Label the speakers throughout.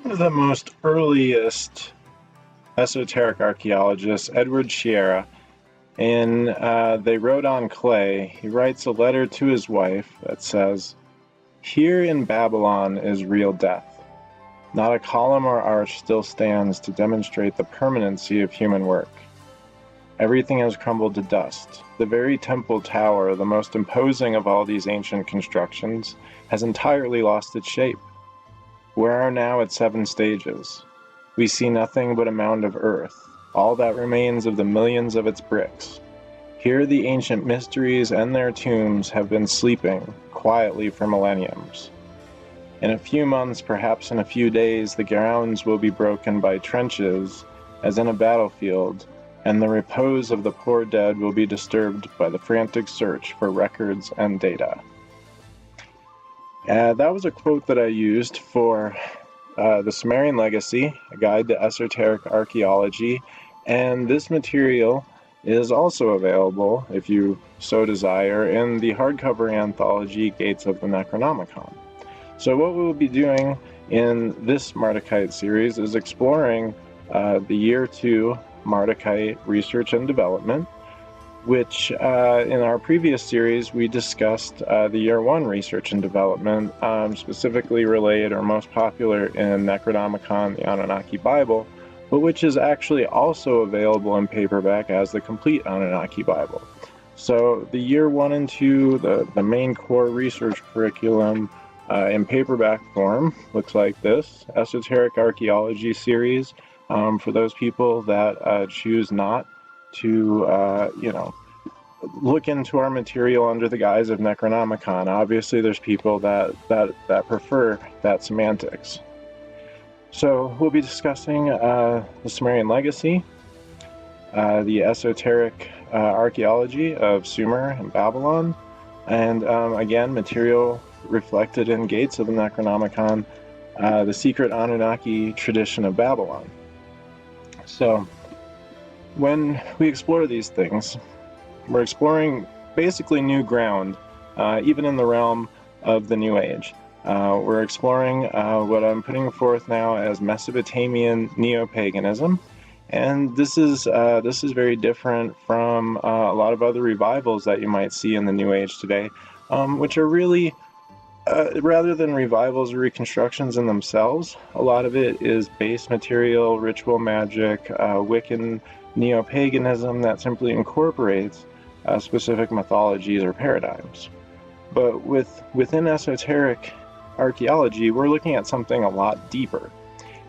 Speaker 1: One of the most earliest esoteric archaeologists, Edward Sierra, in They Wrote on Clay, he writes a letter to his wife that says, "Here in Babylon is real death. Not a column or arch still stands to demonstrate the permanency of human work. Everything has crumbled to dust. The very temple tower, the most imposing of all these ancient constructions, has entirely lost its shape. We are now at 7 stages. We see nothing but a mound of earth, all that remains of the millions of its bricks. Here the ancient mysteries and their tombs have been sleeping quietly for millenniums. In a few months, perhaps in a few days, the grounds will be broken by trenches, as in a battlefield, and the repose of the poor dead will be disturbed by the frantic search for records and data." That was a quote that I used for the Sumerian Legacy, a guide to esoteric archaeology, and this material is also available, if you so desire, in the hardcover anthology Gates of the Necronomicon. So what we'll be doing in this Mardukite series is exploring the Year 2 Mardukite research and development, which in our previous series we discussed the Year 1 research and development, specifically relayed or most popular in Necronomicon, the Anunnaki Bible, but which is actually also available in paperback as the complete Anunnaki Bible. So the Year 1 and 2, the main core research curriculum in paperback form looks like this: Esoteric Archaeology series, for those people that choose not to, look into our material under the guise of Necronomicon. Obviously, there's people that prefer that semantics. So we'll be discussing the Sumerian Legacy, the esoteric archaeology of Sumer and Babylon, and again, material reflected in Gates of the Necronomicon, the secret Anunnaki tradition of Babylon. So when we explore these things, we're exploring basically new ground, even in the realm of the New Age. We're exploring what I'm putting forth now as Mesopotamian neo-paganism, and this is very different from a lot of other revivals that you might see in the New Age today, which are really, rather than revivals or reconstructions in themselves, a lot of it is base material, ritual magic, Wiccan neo-paganism that simply incorporates specific mythologies or paradigms. But within esoteric archaeology, we're looking at something a lot deeper.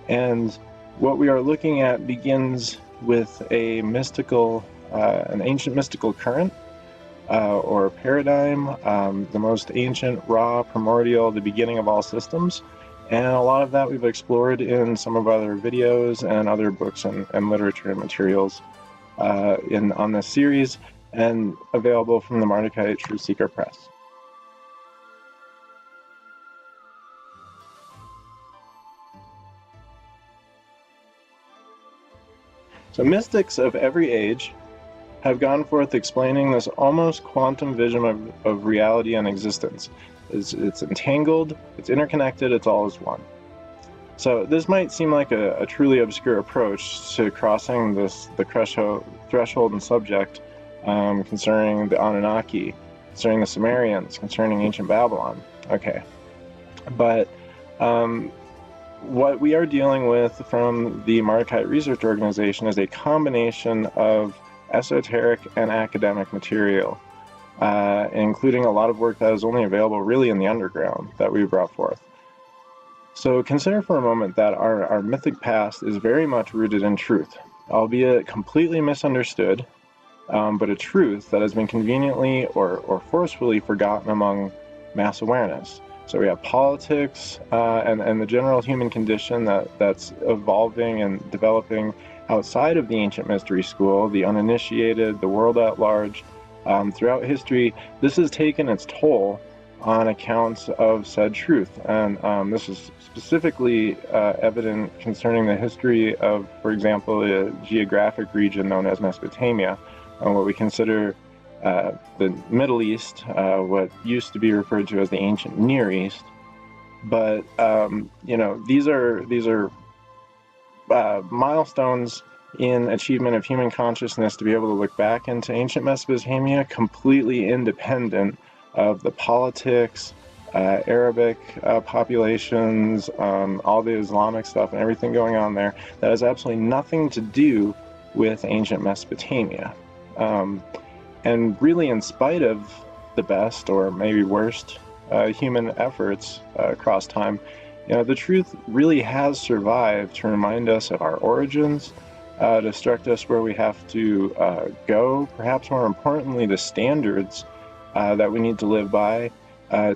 Speaker 1: And what we are looking at begins with a mystical, an ancient mystical current or paradigm, the most ancient, raw, primordial, the beginning of all systems. And a lot of that we've explored in some of our other videos and other books and literature and materials on this series, and available from the Mardukite True Seeker Press. So mystics of every age have gone forth explaining this almost quantum vision of reality and existence. It's entangled, it's interconnected, it's all as one. So this might seem like a truly obscure approach to crossing the threshold and subject concerning the Anunnaki, concerning the Sumerians, concerning ancient Babylon. Okay, but what we are dealing with from the Mardukite Research Organization is a combination of esoteric and academic material, including a lot of work that is only available really in the underground that we brought forth. So consider for a moment that our mythic past is very much rooted in truth, albeit completely misunderstood, but a truth that has been conveniently or forcefully forgotten among mass awareness. So we have politics and the general human condition that's evolving and developing outside of the ancient mystery school, the uninitiated, the world at large. Throughout history, this has taken its toll on account of said truth. And this is specifically evident concerning the history of, for example, a geographic region known as Mesopotamia, what we consider the Middle East, what used to be referred to as the ancient Near East. But these are milestones in achievement of human consciousness to be able to look back into ancient Mesopotamia completely independent of the politics, Arabic populations, all the Islamic stuff and everything going on there that has absolutely nothing to do with ancient Mesopotamia. And really, in spite of the best or maybe worst human efforts across time, the truth really has survived to remind us of our origins, to instruct us where we have to go, perhaps more importantly, the standards that we need to live by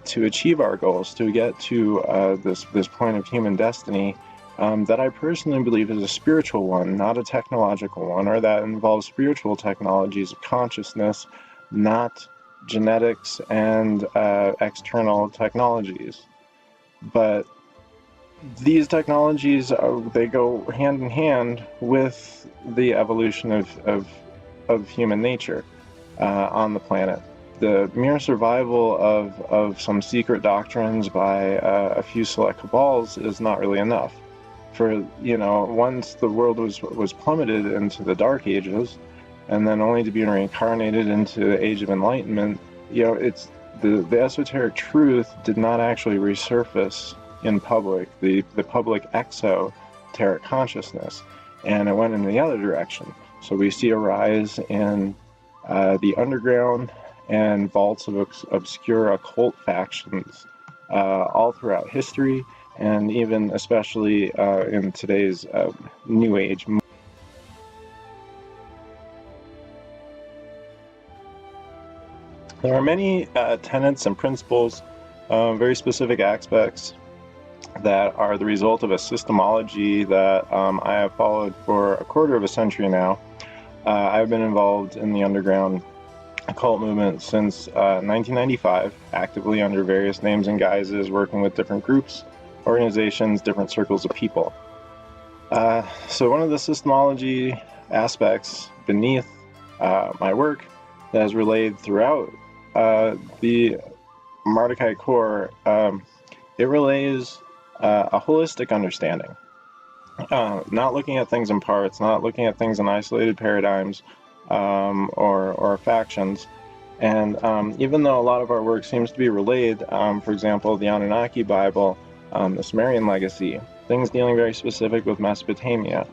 Speaker 1: to achieve our goals, to get to this point of human destiny that I personally believe is a spiritual one, not a technological one, or that involves spiritual technologies of consciousness, not genetics and external technologies. But these technologies, they go hand in hand with the evolution of human nature on the planet. The mere survival of some secret doctrines by a few select cabals is not really enough. For, once the world was plummeted into the Dark Ages, and then only to be reincarnated into the Age of Enlightenment, it's the esoteric truth did not actually resurface in public, the public exoteric consciousness, and it went in the other direction. So we see a rise in the underground and vaults of obscure occult factions all throughout history, and even especially in today's New Age. There are many tenets and principles, very specific aspects that are the result of a systemology that I have followed for a quarter of a century now. I've been involved in the underground occult movement since 1995, actively under various names and guises, working with different groups, organizations, different circles of people. So one of the systemology aspects beneath my work that is relayed throughout the Mardukite core, it relays a holistic understanding, not looking at things in parts, not looking at things in isolated paradigms or factions. And even though a lot of our work seems to be relayed, for example, the Anunnaki Bible, the Sumerian Legacy, things dealing very specific with Mesopotamia,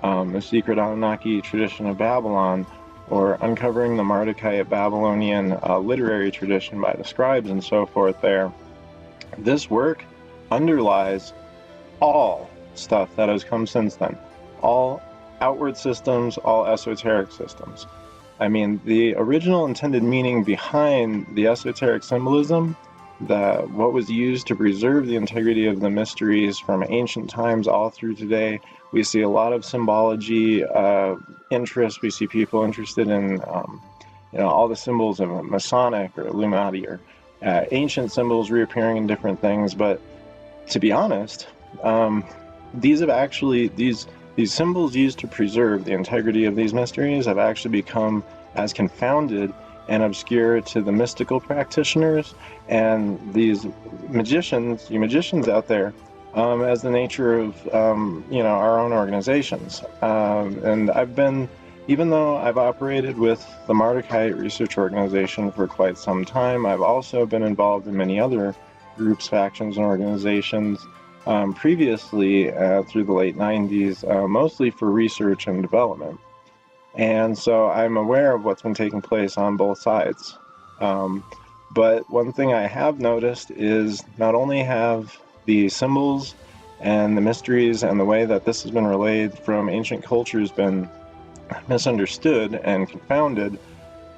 Speaker 1: the secret Anunnaki tradition of Babylon, or uncovering the Mardukite Babylonian literary tradition by the scribes and so forth there, this work underlies all stuff that has come since then, all outward systems, all esoteric systems. I mean, the original intended meaning behind the esoteric symbolism, what was used to preserve the integrity of the mysteries from ancient times all through today. We see a lot of symbology interest. We see people interested in all the symbols of Masonic or Illuminati or ancient symbols reappearing in different things. But to be honest, these symbols used to preserve the integrity of these mysteries have actually become as confounded and obscure to the mystical practitioners and these magicians, you magicians out there, as the nature of our own organizations. And even though I've operated with the Mardukite Research Organization for quite some time, I've also been involved in many other groups, factions, and organizations previously through the late 90s, mostly for research and development. And so I'm aware of what's been taking place on both sides. But one thing I have noticed is not only have the symbols and the mysteries and the way that this has been relayed from ancient cultures been misunderstood and confounded,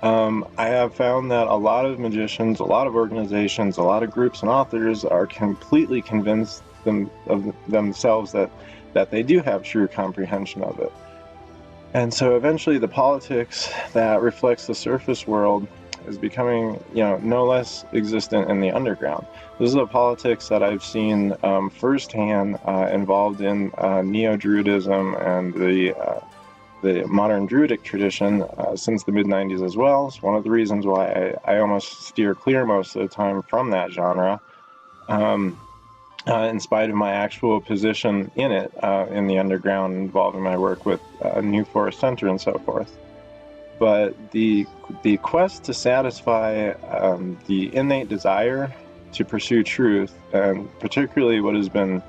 Speaker 1: I have found that a lot of magicians, a lot of organizations, a lot of groups and authors are completely convinced of themselves that they do have true comprehension of it. And so eventually the politics that reflects the surface world is becoming, no less existent in the underground. This is a politics that I've seen firsthand involved in Neo-Druidism and the modern Druidic tradition since the mid-90s as well. It's one of the reasons why I almost steer clear most of the time from that genre. in spite of my actual position in it, in the underground, involving my work with New Forest Center and so forth. But the quest to satisfy the innate desire to pursue truth, and particularly what has been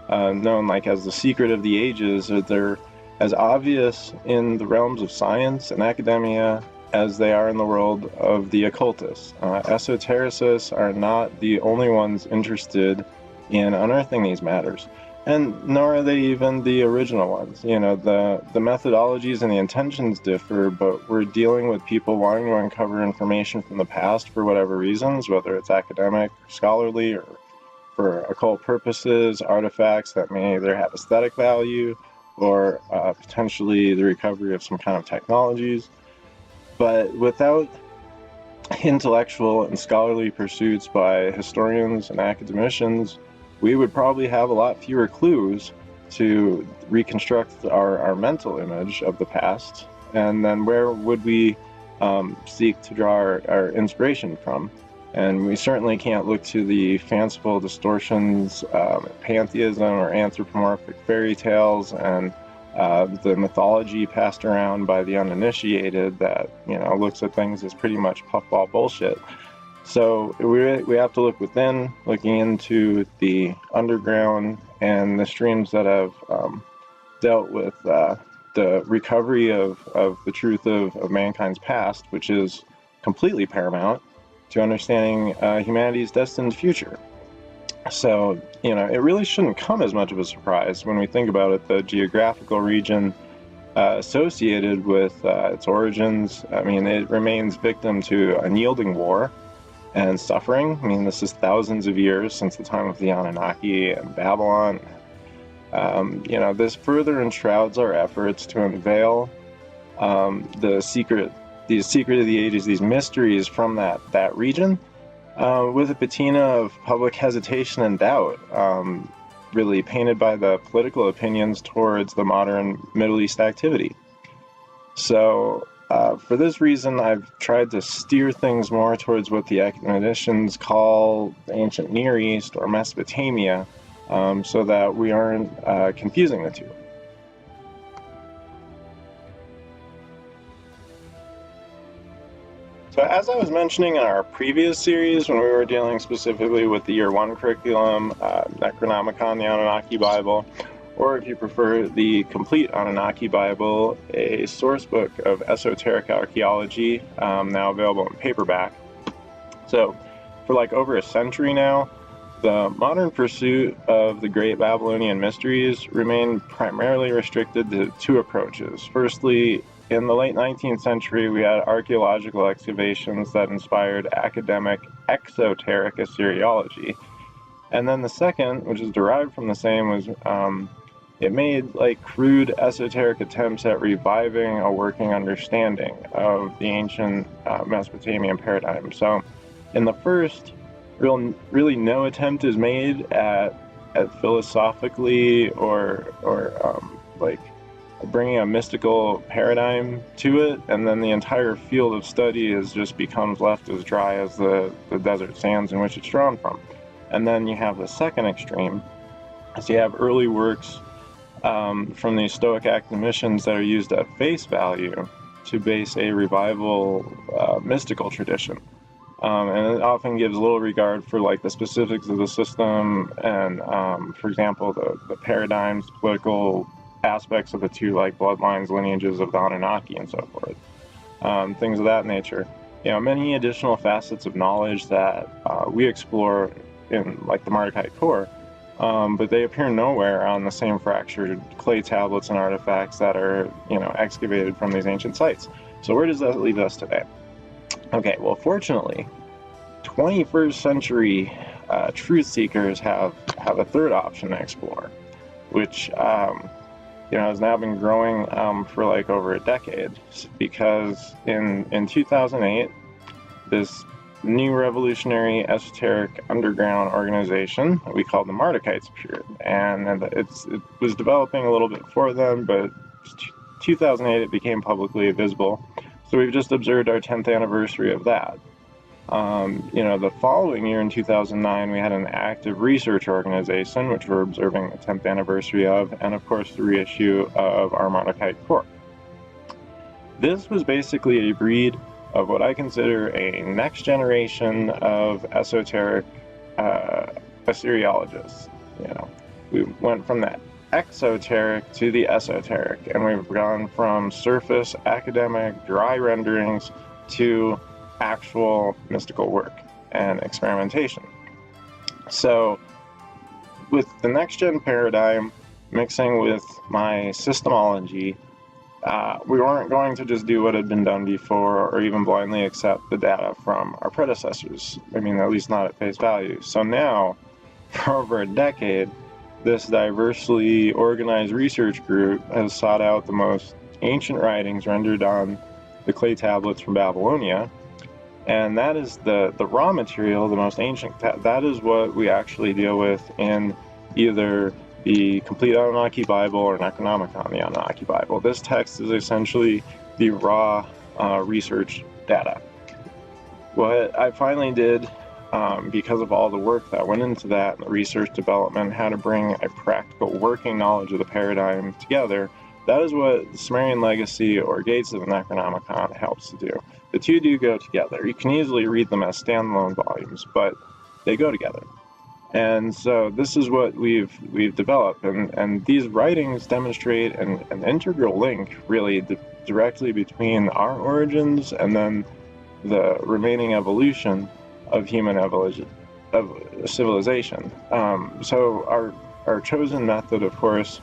Speaker 1: known like as the secret of the ages, they're as obvious in the realms of science and academia as they are in the world of the occultists. Esotericists are not the only ones interested in unearthing these matters, and nor are they even the original ones. You know, the methodologies and the intentions differ, but we're dealing with people wanting to uncover information from the past for whatever reasons, whether it's academic, scholarly, or for occult purposes, artifacts that may either have aesthetic value or potentially the recovery of some kind of technologies. But without intellectual and scholarly pursuits by historians and academicians, we would probably have a lot fewer clues to reconstruct our mental image of the past. And then where would we seek to draw our inspiration from? And we certainly can't look to the fanciful distortions, pantheism or anthropomorphic fairy tales and the mythology passed around by the uninitiated that, you know, looks at things as pretty much puffball bullshit. So we have to look within, looking into the underground and the streams that have dealt with the recovery of the truth of mankind's past, which is completely paramount to understanding humanity's destined future. So, you know, it really shouldn't come as much of a surprise when we think about it, the geographical region associated with its origins. I mean, it remains victim to unyielding war and suffering. I mean, this is thousands of years since the time of the Anunnaki and Babylon. You know, this further enshrouds our efforts to unveil the secret of the ages, these mysteries from that region, with a patina of public hesitation and doubt, really painted by the political opinions towards the modern Middle East activity. So, for this reason, I've tried to steer things more towards what the academicians call the ancient Near East or Mesopotamia, so that we aren't confusing the two. So as I was mentioning in our previous series, when we were dealing specifically with the Year 1 curriculum, Necronomicon, the Anunnaki Bible, or if you prefer, the complete Anunnaki Bible, a source book of esoteric archaeology, now available in paperback. So for like over a century now, the modern pursuit of the great Babylonian mysteries remained primarily restricted to two approaches. Firstly, in the late 19th century, we had archaeological excavations that inspired academic exoteric Assyriology. And then the second, which is derived from the same, was it made like crude esoteric attempts at reviving a working understanding of the ancient Mesopotamian paradigm. So in the first, really no attempt is made at philosophically or like bringing a mystical paradigm to it, and then the entire field of study just becomes left as dry as the desert sands in which it's drawn from. And then you have the second extreme, so you have early works from these Stoic academicians that are used at face value to base a revival mystical tradition. And it often gives little regard for like the specifics of the system and, for example, the paradigms, political aspects of the two, like bloodlines, lineages of the Anunnaki and so forth, things of that nature. You know, many additional facets of knowledge that we explore in like the Mardukite core, but they appear nowhere on the same fractured clay tablets and artifacts that are, you know, excavated from these ancient sites. So where does that leave us today? Okay, well, fortunately, 21st century truth seekers have a third option to explore, which you know, has now been growing for like over a decade, because in 2008, this new revolutionary esoteric underground organization that we call the Mardukites appeared, and it was developing a little bit before then, but 2008 it became publicly visible. So we've just observed our 10th anniversary of that. The following year in 2009, we had an active research organization, which we're observing the 10th anniversary of, and of course the reissue of our Mardukite core. This was basically a breed of what I consider a next generation of esoteric Assyriologists. We went from the exoteric to the esoteric, and we've gone from surface academic dry renderings to actual mystical work and experimentation. So with the next gen paradigm mixing with my systemology, we weren't going to just do what had been done before or even blindly accept the data from our predecessors. I mean, at least not at face value. So now, for over a decade, this diversely organized research group has sought out the most ancient writings rendered on the clay tablets from Babylonia, and that is the raw material, the most ancient. That is what we actually deal with in either the complete Anunnaki Bible or Necronomicon, the Anunnaki Bible. This text is essentially the raw research data. What I finally did, because of all the work that went into that, and the research development, how to bring a practical working knowledge of the paradigm together, that is what the Sumerian Legacy or Gates of the Necronomicon helps to do. The two do go together. You can easily read them as standalone volumes, but they go together. And so this is what we've developed, and these writings demonstrate an integral link, really, directly between our origins and then the remaining evolution of human evolution, of civilization. So our chosen method, of course,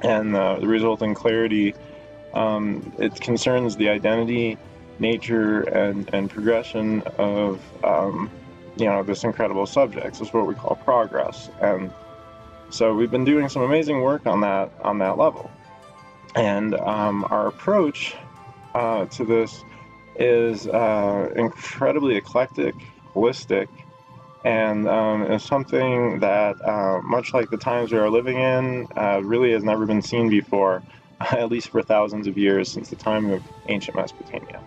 Speaker 1: and the resulting clarity, it concerns the identity, nature, and progression of this incredible subject. This is what we call progress, and so we've been doing some amazing work on that level. And our approach to this is incredibly eclectic, holistic, and is something that, much like the times we are living in, really has never been seen before, at least for thousands of years since the time of ancient Mesopotamia.